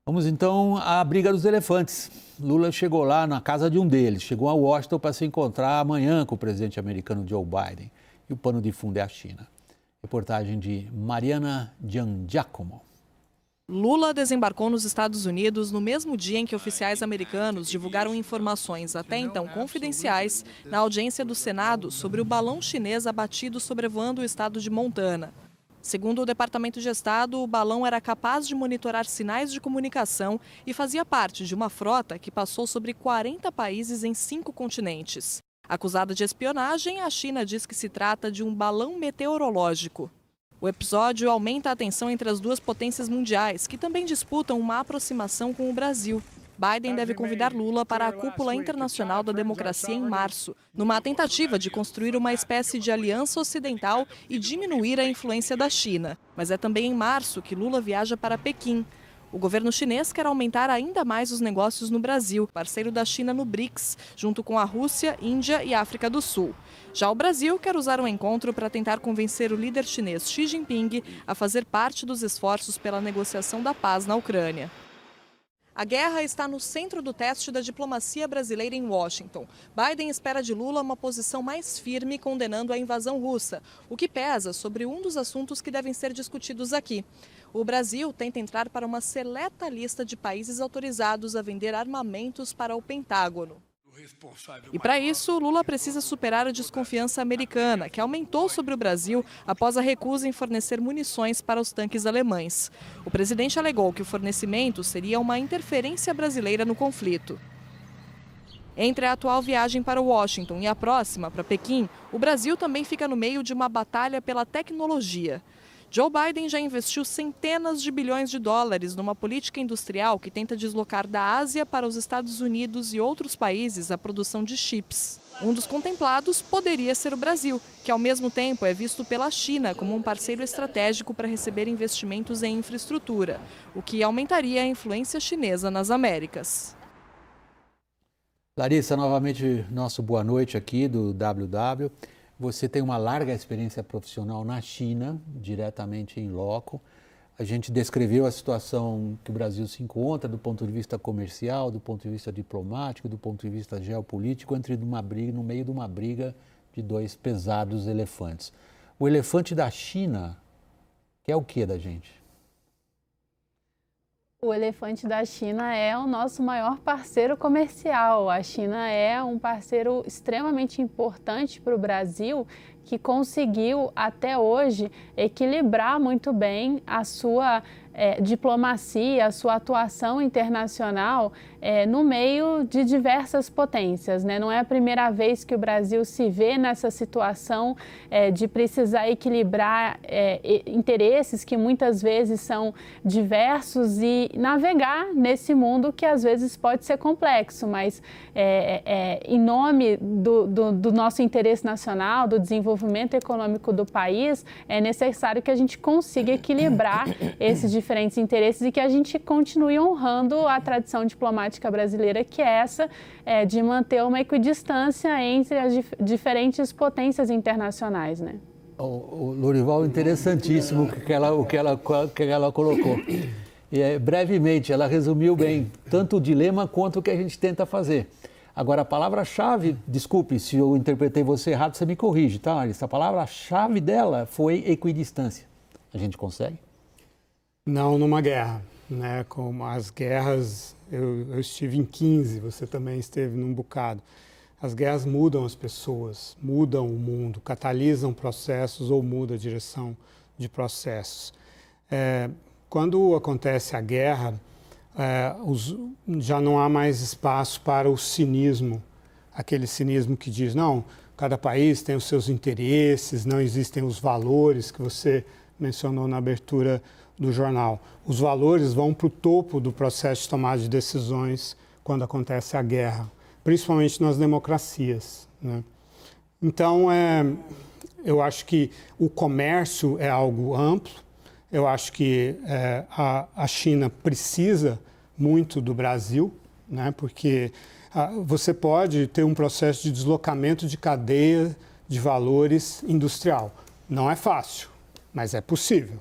Vamos então à briga dos elefantes. Lula chegou lá na casa de um deles, chegou a Washington para se encontrar amanhã com o presidente americano Joe Biden. E o pano de fundo é a China. Reportagem de Mariana Giangiacomo. Lula desembarcou nos Estados Unidos no mesmo dia em que oficiais americanos divulgaram informações até então confidenciais na audiência do Senado sobre o balão chinês abatido sobrevoando o estado de Montana. Segundo o Departamento de Estado, o balão era capaz de monitorar sinais de comunicação e fazia parte de uma frota que passou sobre 40 países em 5 continentes. Acusada de espionagem, a China diz que se trata de um balão meteorológico. O episódio aumenta a tensão entre as duas potências mundiais, que também disputam uma aproximação com o Brasil. Biden deve convidar Lula para a Cúpula Internacional da Democracia em março, numa tentativa de construir uma espécie de aliança ocidental e diminuir a influência da China. Mas é também em março que Lula viaja para Pequim. O governo chinês quer aumentar ainda mais os negócios no Brasil, parceiro da China no BRICS, junto com a Rússia, Índia e África do Sul. Já o Brasil quer usar o encontro para tentar convencer o líder chinês Xi Jinping a fazer parte dos esforços pela negociação da paz na Ucrânia. A guerra está no centro do teste da diplomacia brasileira em Washington. Biden espera de Lula uma posição mais firme condenando a invasão russa, o que pesa sobre um dos assuntos que devem ser discutidos aqui. O Brasil tenta entrar para uma seleta lista de países autorizados a vender armamentos para o Pentágono. E para isso, Lula precisa superar a desconfiança americana, que aumentou sobre o Brasil após a recusa em fornecer munições para os tanques alemães. O presidente alegou que o fornecimento seria uma interferência brasileira no conflito. Entre a atual viagem para Washington e a próxima, para Pequim, o Brasil também fica no meio de uma batalha pela tecnologia. Joe Biden já investiu centenas de bilhões de dólares numa política industrial que tenta deslocar da Ásia para os Estados Unidos e outros países a produção de chips. Um dos contemplados poderia ser o Brasil, que ao mesmo tempo é visto pela China como um parceiro estratégico para receber investimentos em infraestrutura, o que aumentaria a influência chinesa nas Américas. Larissa, novamente nosso boa noite aqui do WW. Você tem uma larga experiência profissional na China, diretamente em loco. A gente descreveu a situação que o Brasil se encontra do ponto de vista comercial, do ponto de vista diplomático, do ponto de vista geopolítico, no meio de uma briga de dois pesados elefantes. O elefante da China quer o que da gente? O elefante da China é o nosso maior parceiro comercial. A China é um parceiro extremamente importante para o Brasil, que conseguiu até hoje equilibrar muito bem a sua diplomacia, a sua atuação internacional no meio de diversas potências, né? Não é a primeira vez que o Brasil se vê nessa situação de precisar equilibrar interesses que muitas vezes são diversos e navegar nesse mundo que às vezes pode ser complexo, mas em nome do nosso interesse nacional, do desenvolvimento econômico do país, é necessário que a gente consiga equilibrar esses diferentes interesses e que a gente continue honrando a tradição diplomática brasileira, que é essa de manter uma equidistância entre as diferentes potências internacionais, né? O Lorival, interessantíssimo o que ela colocou. Brevemente, ela resumiu bem tanto o dilema quanto o que a gente tenta fazer. Agora, a palavra-chave, desculpe se eu interpretei você errado, você me corrige, tá, Larissa? A palavra-chave dela foi equidistância. A gente consegue? Não numa guerra, né? Como as guerras, eu estive em 15, você também esteve num bocado. As guerras mudam as pessoas, mudam o mundo, catalisam processos ou mudam a direção de processos. Quando acontece a guerra, já não há mais espaço para o cinismo, aquele cinismo que diz, não, cada país tem os seus interesses, não existem os valores que você mencionou na abertura do jornal. Os valores vão para o topo do processo de tomada de decisões quando acontece a guerra, principalmente nas democracias, né? Então, eu acho que o comércio é algo amplo, eu acho que a China precisa muito do Brasil, né? Porque você pode ter um processo de deslocamento de cadeia de valores industrial. Não é fácil, mas é possível.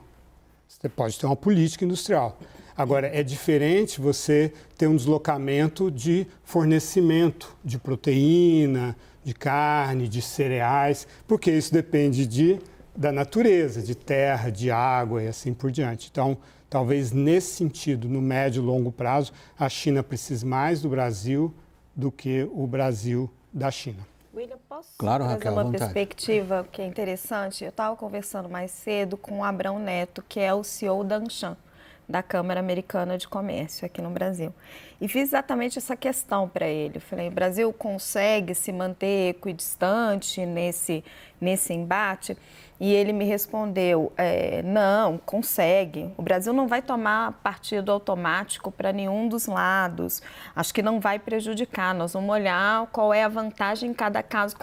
Você pode ter uma política industrial. Agora, é diferente você ter um deslocamento de fornecimento de proteína, de carne, de cereais, porque isso depende da natureza, de terra, de água e assim por diante. Então, talvez nesse sentido, no médio e longo prazo, a China precise mais do Brasil do que o Brasil da China. William, posso trazer Raquel, uma perspectiva que é interessante? Eu estava conversando mais cedo com o Abrão Neto, que é o CEO da Anshan, da Câmara Americana de Comércio aqui no Brasil. E fiz exatamente essa questão para ele. Eu falei, o Brasil consegue se manter equidistante nesse embate? E ele me respondeu, não, consegue. O Brasil não vai tomar partido automático para nenhum dos lados. Acho que não vai prejudicar. Nós vamos olhar qual é a vantagem em cada caso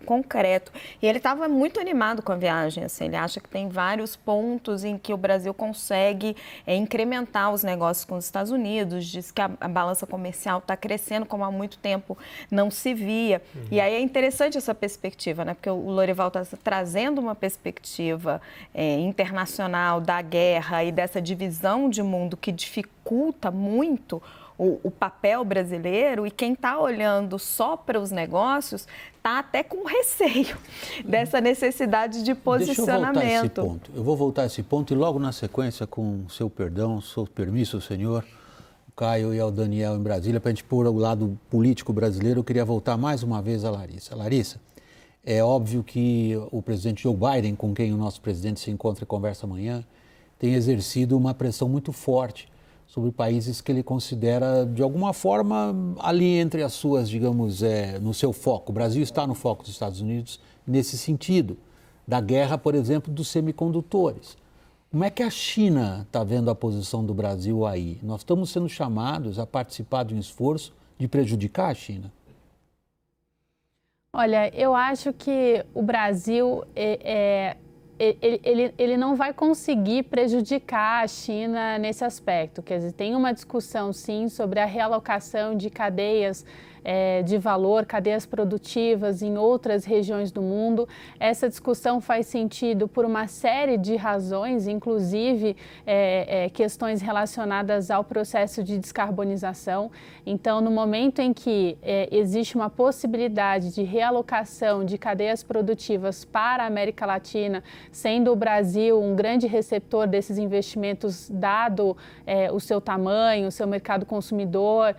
concreto. E ele estava muito animado com a viagem. Assim, ele acha que tem vários pontos em que o Brasil consegue incrementar os negócios com os Estados Unidos. Diz que a balança comercial está crescendo como há muito tempo não se via. E aí é interessante essa perspectiva, né? Porque o Lorival está trazendo uma perspectiva internacional da guerra e dessa divisão de mundo que dificulta muito o papel brasileiro, e quem está olhando só para os negócios está até com receio dessa necessidade de posicionamento. Eu vou voltar a esse ponto e logo na sequência, com seu perdão, seu permisso, senhor, o Caio e ao Daniel em Brasília, para a gente pôr o lado político brasileiro, eu queria voltar mais uma vez a Larissa. Larissa, é óbvio que o presidente Joe Biden, com quem o nosso presidente se encontra e conversa amanhã, tem exercido uma pressão muito forte sobre países que ele considera, de alguma forma, ali entre as suas, digamos, no seu foco. O Brasil está no foco dos Estados Unidos nesse sentido, da guerra, por exemplo, dos semicondutores. Como é que a China está vendo a posição do Brasil aí? Nós estamos sendo chamados a participar de um esforço de prejudicar a China? Olha, eu acho que o Brasil ele não vai conseguir prejudicar a China nesse aspecto. Quer dizer, tem uma discussão, sim, sobre a realocação de cadeias de valor, cadeias produtivas em outras regiões do mundo. Essa discussão faz sentido por uma série de razões, inclusive questões relacionadas ao processo de descarbonização. Então, no momento em que existe uma possibilidade de realocação de cadeias produtivas para a América Latina, sendo o Brasil um grande receptor desses investimentos, dado o seu tamanho, o seu mercado consumidor,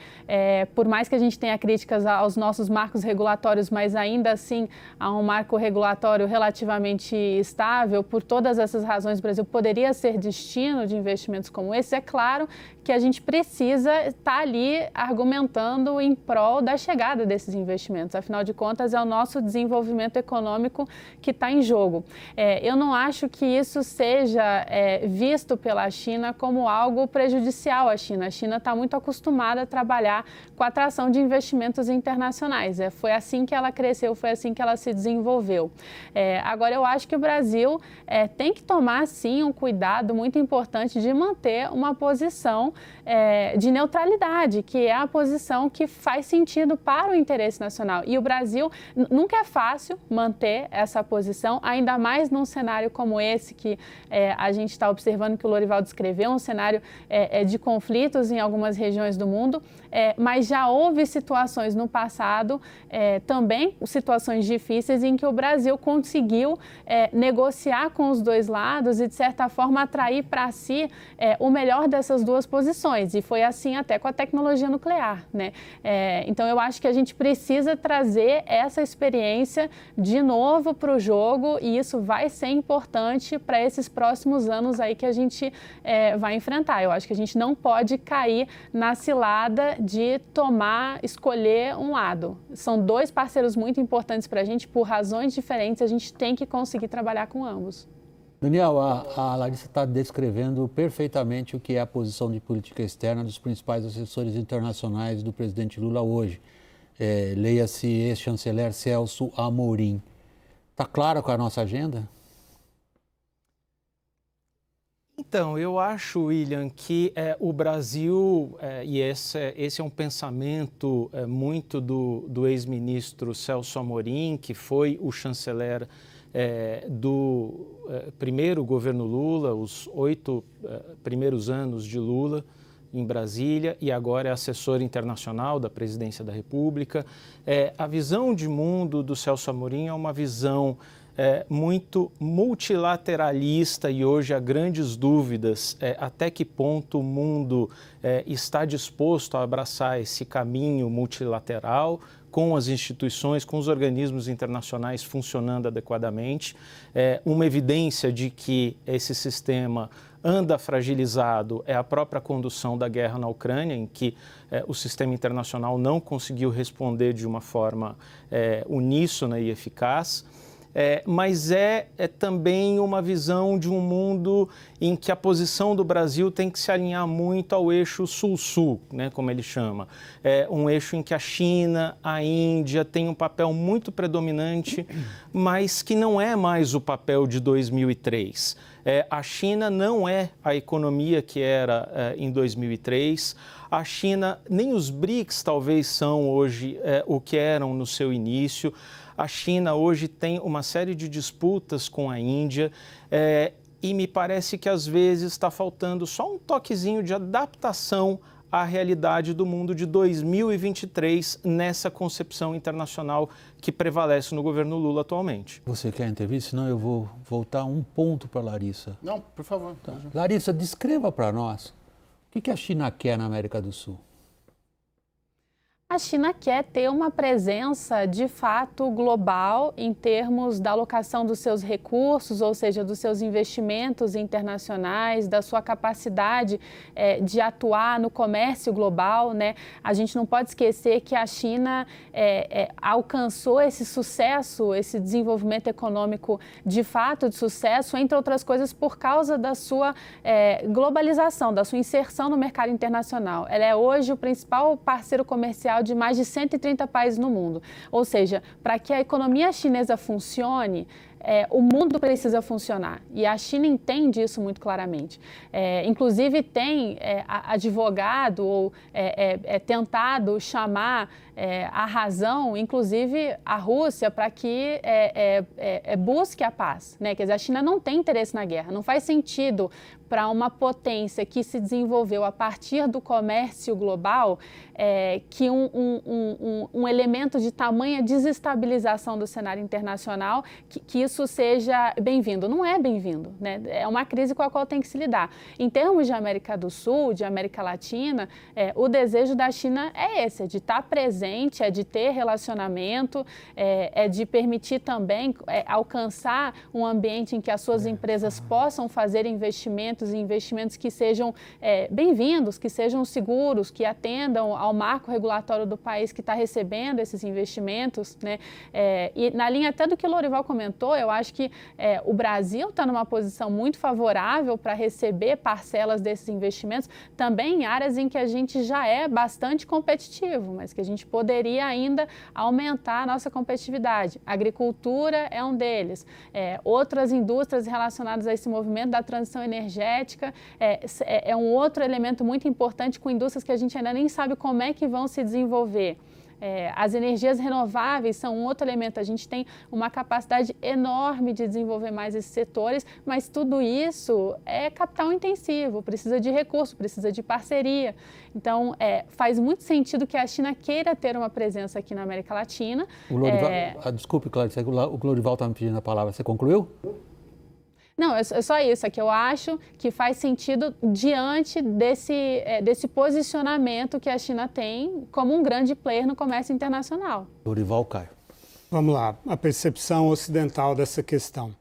por mais que a gente tenha críticas aos nossos marcos regulatórios, mas ainda assim há um marco regulatório relativamente estável. Por todas essas razões, o Brasil poderia ser destino de investimentos como esse. É claro que a gente precisa estar ali argumentando em prol da chegada desses investimentos. Afinal de contas, é o nosso desenvolvimento econômico que está em jogo. Eu não acho que isso seja visto pela China como algo prejudicial à China. A China está muito acostumada a trabalhar com a atração de investimentos internacionais. Foi assim que ela cresceu, foi assim que ela se desenvolveu. Agora, eu acho que o Brasil tem que tomar, sim, um cuidado muito importante de manter uma posição de neutralidade, que é a posição que faz sentido para o interesse nacional. E o Brasil, nunca é fácil manter essa posição, ainda mais num cenário como esse que a gente está observando, que o Lorival descreveu, um cenário de conflitos em algumas regiões do mundo, mas já houve situações no passado, também situações difíceis, em que o Brasil conseguiu negociar com os dois lados e, de certa forma, atrair para si o melhor dessas duas posições. E foi assim até com a tecnologia nuclear, né? Então, eu acho que a gente precisa trazer essa experiência de novo para o jogo, e isso vai ser importante para esses próximos anos aí que a gente vai enfrentar. Eu acho que a gente não pode cair na cilada de escolher um lado. São dois parceiros muito importantes para a gente, por razões diferentes, a gente tem que conseguir trabalhar com ambos. Daniel, a Larissa está descrevendo perfeitamente o que é a posição de política externa dos principais assessores internacionais do presidente Lula hoje. Leia-se ex-chanceler Celso Amorim. Está claro com a nossa agenda? Então, eu acho, William, que o Brasil, e esse é um pensamento muito do ex-ministro Celso Amorim, que foi o chanceler do primeiro governo Lula, os 8 primeiros anos de Lula, em Brasília e agora é assessor internacional da Presidência da República. A visão de mundo do Celso Amorim é uma visão muito multilateralista e hoje há grandes dúvidas até que ponto o mundo está disposto a abraçar esse caminho multilateral com as instituições, com os organismos internacionais funcionando adequadamente. Uma evidência de que esse sistema anda fragilizado é a própria condução da guerra na Ucrânia, em que o sistema internacional não conseguiu responder de uma forma uníssona e eficaz. Mas é também uma visão de um mundo em que a posição do Brasil tem que se alinhar muito ao eixo sul-sul, né, como ele chama. Um eixo em que a China, a Índia têm um papel muito predominante, mas que não é mais o papel de 2003. A China não é a economia que era em 2003. A China, nem os BRICS talvez são hoje o que eram no seu início. A China hoje tem uma série de disputas com a Índia e me parece que às vezes está faltando só um toquezinho de adaptação à realidade do mundo de 2023 nessa concepção internacional que prevalece no governo Lula atualmente. Você quer intervir? Senão eu vou voltar um ponto para a Larissa. Não, por favor. Tá. Larissa, descreva para nós o que a China quer na América do Sul. A China quer ter uma presença, de fato, global em termos da alocação dos seus recursos, ou seja, dos seus investimentos internacionais, da sua capacidade de atuar no comércio global, né? A gente não pode esquecer que a China alcançou esse sucesso, esse desenvolvimento econômico de fato de sucesso, entre outras coisas, por causa da sua globalização, da sua inserção no mercado internacional. Ela é hoje o principal parceiro comercial de mais de 130 países no mundo. Ou seja, para que a economia chinesa funcione, o mundo precisa funcionar. E a China entende isso muito claramente. Inclusive, tem advogado ou tentado chamar a razão, inclusive a Rússia, para que busque a paz, né? Quer dizer, a China não tem interesse na guerra. Não faz sentido para uma potência que se desenvolveu a partir do comércio global que um elemento de tamanha desestabilização do cenário internacional, que isso seja bem-vindo. Não é bem-vindo, né? É uma crise com a qual tem que se lidar. Em termos de América do Sul, de América Latina, o desejo da China é esse, de estar presente, de ter relacionamento, de permitir também alcançar um ambiente em que as suas empresas possam fazer investimentos que sejam bem-vindos, que sejam seguros, que atendam ao marco regulatório do país que está recebendo esses investimentos, né? E na linha até do que o Lorival comentou, eu acho que o Brasil está numa posição muito favorável para receber parcelas desses investimentos, também em áreas em que a gente já é bastante competitivo, mas que a gente poderia ainda aumentar a nossa competitividade. A agricultura é um deles. Outras indústrias relacionadas a esse movimento da transição energética é um outro elemento muito importante, com indústrias que a gente ainda nem sabe como é que vão se desenvolver. As energias renováveis são um outro elemento. A gente tem uma capacidade enorme de desenvolver mais esses setores, mas tudo isso é capital intensivo, precisa de recurso, precisa de parceria. Então, faz muito sentido que a China queira ter uma presença aqui na América Latina. O Lorival, desculpe, Clarice, o Lorival está me pedindo a palavra. Você concluiu? Não, é só isso, é que eu acho que faz sentido diante desse posicionamento que a China tem como um grande player no comércio internacional. Lorival Caio. Vamos lá, a percepção ocidental dessa questão.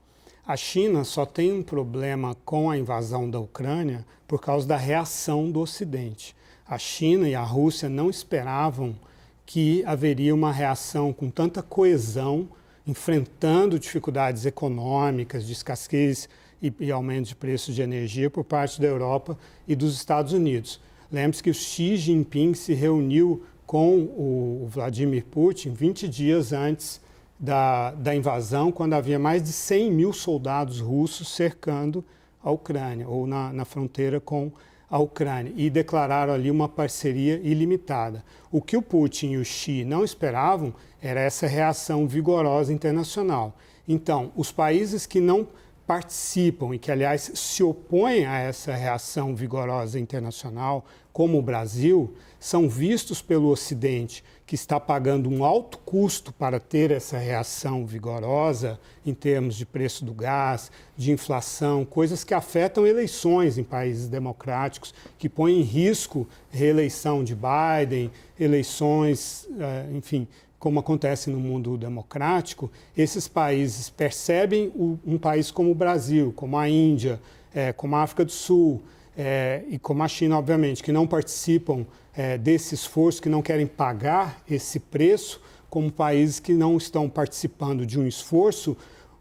A China só tem um problema com a invasão da Ucrânia por causa da reação do Ocidente. A China e a Rússia não esperavam que haveria uma reação com tanta coesão, enfrentando dificuldades econômicas, de escassez e aumento de preços de energia por parte da Europa e dos Estados Unidos. Lembre-se que o Xi Jinping se reuniu com o Vladimir Putin 20 dias antes da invasão, quando havia mais de 100 mil soldados russos cercando a Ucrânia, ou na fronteira com a Ucrânia, e declararam ali uma parceria ilimitada. O que o Putin e o Xi não esperavam era essa reação vigorosa internacional. Então, os países que não participam e que, aliás, se opõem a essa reação vigorosa internacional, como o Brasil, são vistos pelo Ocidente, que está pagando um alto custo para ter essa reação vigorosa em termos de preço do gás, de inflação, coisas que afetam eleições em países democráticos, que põem em risco a reeleição de Biden, eleições, enfim, como acontece no mundo democrático. Esses países percebem um país como o Brasil, como a Índia, como a África do Sul, e como a China, obviamente, que não participam desse esforço, que não querem pagar esse preço, como países que não estão participando de um esforço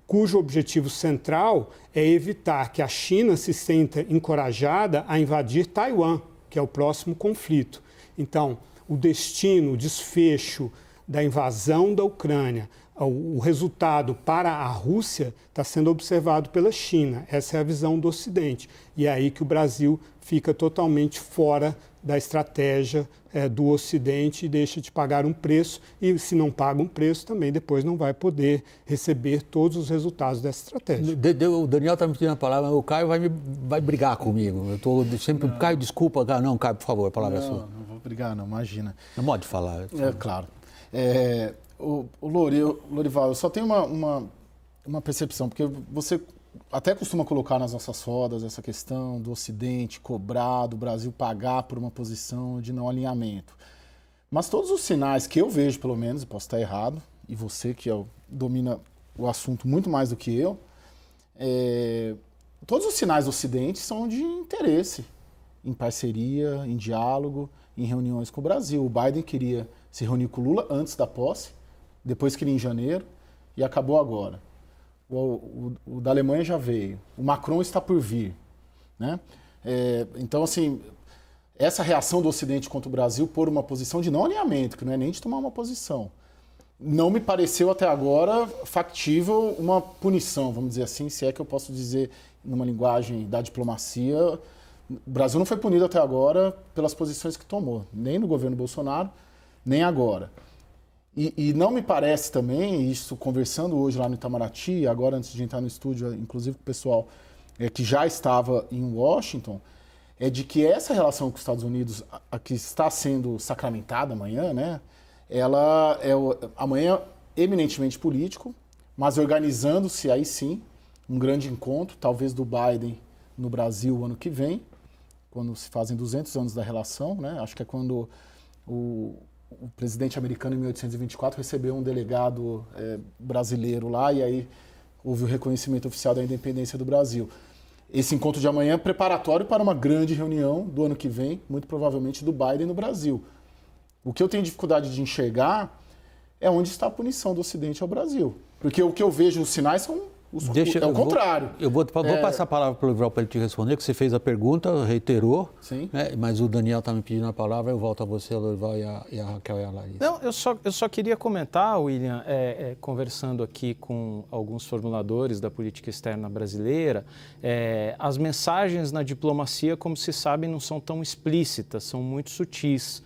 cujo objetivo central é evitar que a China se sinta encorajada a invadir Taiwan, que é o próximo conflito. Então, o destino, o desfecho da invasão da Ucrânia, o resultado para a Rússia está sendo observado pela China. Essa é a visão do Ocidente. E é aí que o Brasil fica totalmente fora da estratégia do Ocidente e deixa de pagar um preço. E se não paga um preço, também depois não vai poder receber todos os resultados dessa estratégia. O Daniel está me pedindo a palavra, o Caio vai brigar comigo. Eu estou sempre, Caio, desculpa. Não, Caio, por favor, a palavra é sua. Não vou brigar, não, imagina. Não pode falar. Claro. O Lorival, eu só tenho uma percepção, porque você até costuma colocar nas nossas rodas essa questão do Ocidente cobrar, do Brasil pagar por uma posição de não alinhamento. Mas todos os sinais que eu vejo, pelo menos, e posso estar errado, e você que domina o assunto muito mais do que eu, todos os sinais do Ocidente são de interesse em parceria, em diálogo, em reuniões com o Brasil. O Biden queria se reunir com o Lula antes da posse, depois queria em janeiro e acabou agora. O da Alemanha já veio, o Macron está por vir, né? Então, assim, essa reação do Ocidente contra o Brasil por uma posição de não alinhamento, que não é nem de tomar uma posição, não me pareceu até agora factível uma punição, vamos dizer assim, se é que eu posso dizer numa linguagem da diplomacia. O Brasil não foi punido até agora pelas posições que tomou, nem no governo Bolsonaro, nem agora. E não me parece também, isso conversando hoje lá no Itamaraty, agora antes de entrar no estúdio, inclusive com o pessoal que já estava em Washington, é de que essa relação com os Estados Unidos, a que está sendo sacramentada amanhã, né, ela amanhã eminentemente político, mas organizando-se aí sim um grande encontro, talvez do Biden no Brasil ano que vem, quando se fazem 200 anos da relação, né? Acho que é quando o presidente americano, em 1824, recebeu um delegado brasileiro lá e aí houve o reconhecimento oficial da independência do Brasil. Esse encontro de amanhã é preparatório para uma grande reunião do ano que vem, muito provavelmente do Biden no Brasil. O que eu tenho dificuldade de enxergar é onde está a punição do Ocidente ao Brasil. Porque o que eu vejo, os sinais são o contrário. Eu vou passar a palavra para o Lorival para ele te responder, que você fez a pergunta, reiterou, sim. Né, mas o Daniel está me pedindo a palavra, eu volto a você, o Lorival e a Raquel e a Larissa. Não, eu só queria comentar, William, conversando aqui com alguns formuladores da política externa brasileira, as mensagens na diplomacia, como se sabe, não são tão explícitas, são muito sutis.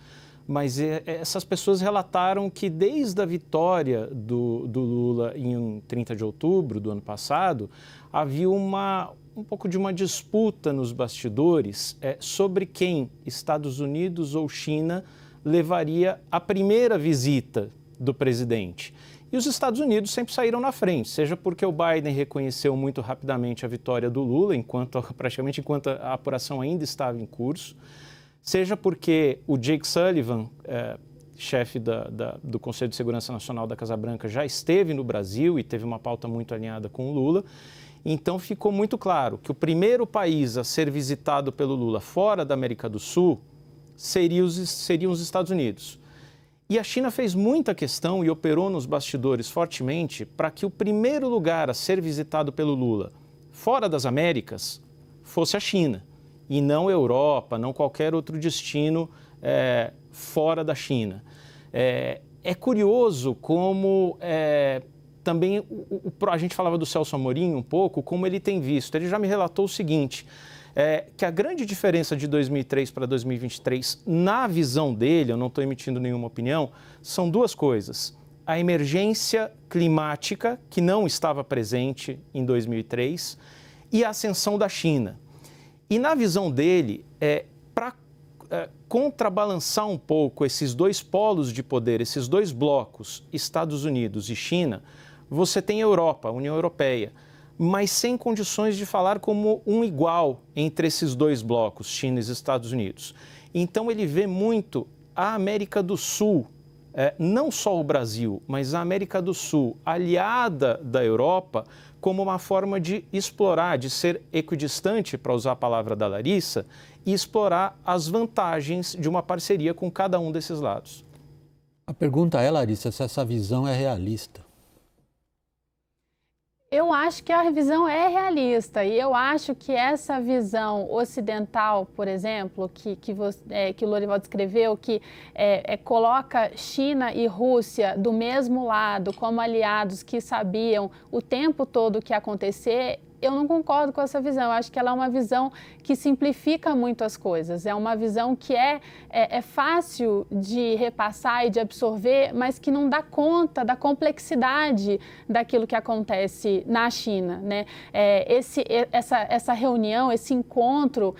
Mas essas pessoas relataram que desde a vitória do Lula em 30 de outubro do ano passado, havia um pouco de uma disputa nos bastidores sobre quem, Estados Unidos ou China, levaria a primeira visita do presidente. E os Estados Unidos sempre saíram na frente, seja porque o Biden reconheceu muito rapidamente a vitória do Lula, praticamente enquanto a apuração ainda estava em curso, seja porque o Jake Sullivan, chefe do Conselho de Segurança Nacional da Casa Branca, já esteve no Brasil e teve uma pauta muito alinhada com o Lula. Então ficou muito claro que o primeiro país a ser visitado pelo Lula fora da América do Sul seriam os Estados Unidos. E a China fez muita questão e operou nos bastidores fortemente para que o primeiro lugar a ser visitado pelo Lula fora das Américas fosse a China. E não Europa, não qualquer outro destino fora da China. É curioso como também, a gente falava do Celso Amorim um pouco, como ele tem visto. Ele já me relatou o seguinte, que a grande diferença de 2003 para 2023, na visão dele, eu não estou emitindo nenhuma opinião, são duas coisas. A emergência climática, que não estava presente em 2003, e a ascensão da China. E na visão dele, para contrabalançar um pouco esses dois polos de poder, esses dois blocos, Estados Unidos e China, você tem a Europa, a União Europeia, mas sem condições de falar como um igual entre esses dois blocos, China e Estados Unidos. Então ele vê muito a América do Sul, não só o Brasil, mas a América do Sul, aliada da Europa, como uma forma de explorar, de ser equidistante, para usar a palavra da Larissa, e explorar as vantagens de uma parceria com cada um desses lados. A pergunta é, Larissa, se essa visão é realista. Eu acho que a visão é realista e eu acho que essa visão ocidental, por exemplo, que o Lorival descreveu, que coloca China e Rússia do mesmo lado como aliados que sabiam o tempo todo o que ia acontecer, eu não concordo com essa visão. Eu acho que ela é uma visão que simplifica muito as coisas. É uma visão que é fácil de repassar e de absorver, mas que não dá conta da complexidade daquilo que acontece na China, né? Essa reunião, esse encontro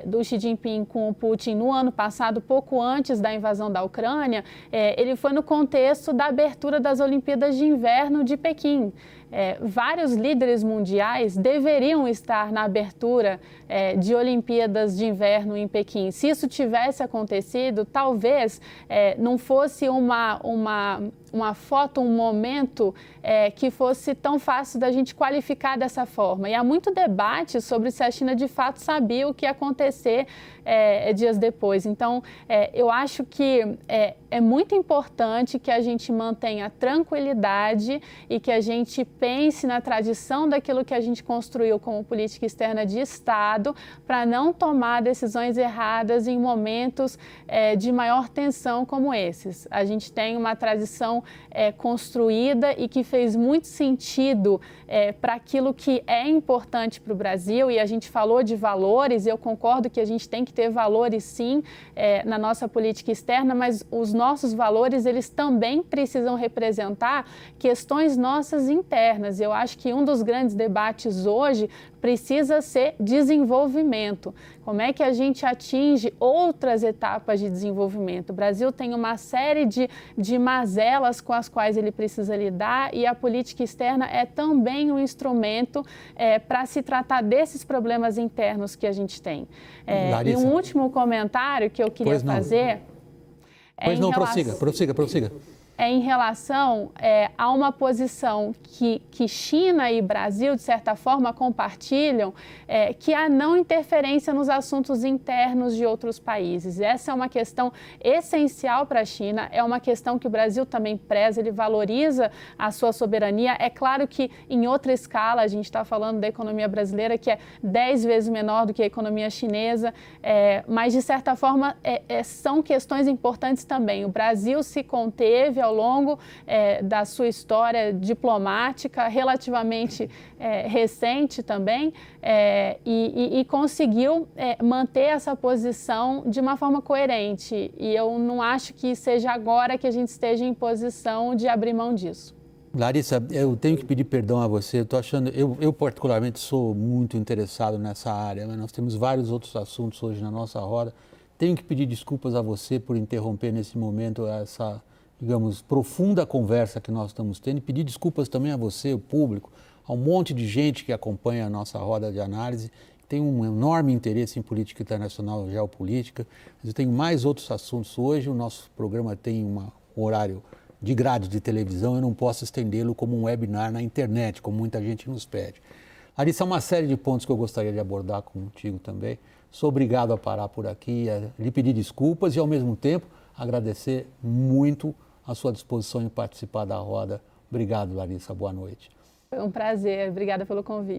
do Xi Jinping com o Putin no ano passado, pouco antes da invasão da Ucrânia, ele foi no contexto da abertura das Olimpíadas de Inverno de Pequim. Vários líderes mundiais deveriam estar na abertura de Olimpíadas de Inverno em Pequim. Se isso tivesse acontecido, talvez não fosse uma foto, um momento que fosse tão fácil da gente qualificar dessa forma. E há muito debate sobre se a China de fato sabia o que ia acontecer dias depois. Então, eu acho que é muito importante que a gente mantenha tranquilidade e que a gente pense na tradição daquilo que a gente construiu como política externa de Estado para não tomar decisões erradas em momentos de maior tensão como esses. A gente tem uma tradição construída e que fez muito sentido para aquilo que é importante para o Brasil, e a gente falou de valores, e eu concordo que a gente tem que ter valores sim na nossa política externa, mas os nossos valores, eles também precisam representar questões nossas internas. Eu acho que um dos grandes debates hoje precisa ser desenvolvimento. Como é que a gente atinge outras etapas de desenvolvimento? O Brasil tem uma série de mazelas com as quais ele precisa lidar, e a política externa é também um instrumento para se tratar desses problemas internos que a gente tem. E um último comentário que eu queria fazer... prossiga. Em relação a uma posição que China e Brasil, de certa forma, compartilham, que é a não interferência nos assuntos internos de outros países. Essa é uma questão essencial para a China, é uma questão que o Brasil também preza, ele valoriza a sua soberania. É claro que, em outra escala, a gente está falando da economia brasileira, que é 10 vezes menor do que a economia chinesa, mas, de certa forma, são questões importantes também. O Brasil se conteve ao longo da sua história diplomática, relativamente recente também, e conseguiu manter essa posição de uma forma coerente. E eu não acho que seja agora que a gente esteja em posição de abrir mão disso. Larissa, eu tenho que pedir perdão a você. Eu particularmente sou muito interessado nessa área, mas nós temos vários outros assuntos hoje na nossa roda. Tenho que pedir desculpas a você por interromper nesse momento essa, digamos, profunda conversa que nós estamos tendo, e pedir desculpas também a você, o público, a um monte de gente que acompanha a nossa roda de análise, que tem um enorme interesse em política internacional e geopolítica. Mas eu tenho mais outros assuntos hoje. O nosso programa tem um horário de grade de televisão, eu não posso estendê-lo como um webinar na internet, como muita gente nos pede. Larissa, há uma série de pontos que eu gostaria de abordar contigo também. Sou obrigado a parar por aqui, a lhe pedir desculpas e, ao mesmo tempo, agradecer muito a sua disposição em participar da roda. Obrigado, Larissa. Boa noite. Foi um prazer. Obrigada pelo convite.